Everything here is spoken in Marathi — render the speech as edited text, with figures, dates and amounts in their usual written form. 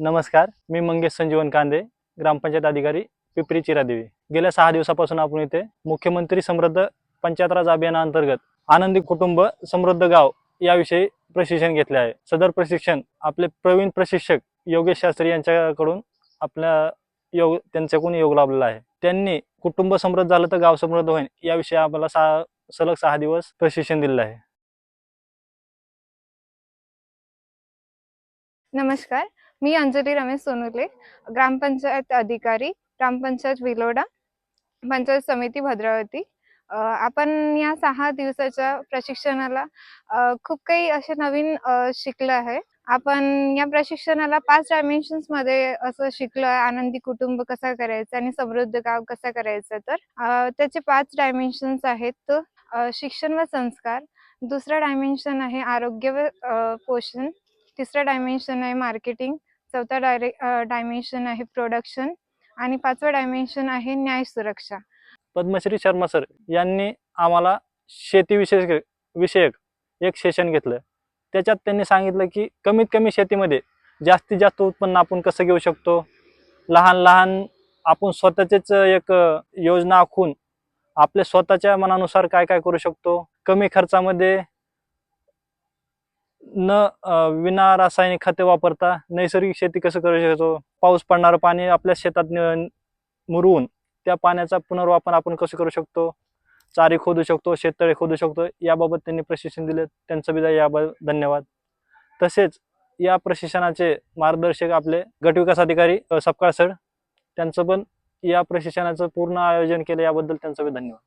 नमस्कार, मी मंगेश संजीवन कांदे, ग्रामपंचायत अधिकारी पिपरी चिरादेवी। गेल्या 6 दिवसापासून आपण इथे मुख्यमंत्री समृद्ध पंचायत राज अभियानाअंतर्गत आनंदी कुटुंब समृद्ध गाव याविषयी प्रशिक्षण घेतले आहे। सदर प्रशिक्षण आपले प्रवीण प्रशिक्षक योगेश शास्त्री यांच्याकडून त्यांच्याकडून योग लाभलेला आहे। त्यांनी कुटुंब समृद्ध झालं तर गाव समृद्ध होईल याविषयी आम्हाला सलग 6 दिवस प्रशिक्षण दिलेलं आहे। नमस्कार, मी अंजली रमेश सोनुले, ग्रामपंचायत अधिकारी, ग्रामपंचायत विलोडा, पंचायत समिती भद्रावती। आपण या 6 दिवसाच्या प्रशिक्षणाला खूप काही असे नवीन शिकलं आहे। आपण या प्रशिक्षणाला 5 डायमेन्शन्समध्ये असं शिकलो आहे, आनंदी कुटुंब कसा करायचा आणि समृद्ध गाव कसा करायचं। तर त्याचे 5 डायमेन्शन्स आहेत। शिक्षण व संस्कार, दुसरा डायमेन्शन आहे आरोग्य व पोषण, तिसरा डायमेन्शन आहे मार्केटिंग, चौथा डायमेन्शन आहे प्रोडक्शन आणि 5वा डायमेन्शन आहे न्याय सुरक्षा। पद्मश्री शर्मा सर यांनी आम्हाला शेती विषयक एक सेशन घेतलं। त्याच्यात त्यांनी सांगितलं की कमीत कमी शेतीमध्ये जास्तीत जास्त उत्पन्न आपण कसं घेऊ शकतो। लहान लहान आपण स्वतःचेच एक योजना आखून आपल्या स्वतःच्या मनानुसार काय काय करू शकतो। कमी खर्चामध्ये विना रासायनिक खते वापरता नैसर्गिक शेती कसं करू शकतो। पाऊस पडणारं पाणी आपल्या शेतात मुरवून त्या पाण्याचा पुनर्वापर आपण कसं करू शकतो। चारी खोदू शकतो, शेततळे खोदू शकतो। याबाबत त्यांनी प्रशिक्षण दिले, त्यांचं बी याबाबत धन्यवाद। तसेच या प्रशिक्षणाचे मार्गदर्शक आपले गटविकास अधिकारी सपकाळ सर, त्यांचं पण या प्रशिक्षणाचं पूर्ण आयोजन केलं याबद्दल त्यांचं बी धन्यवाद।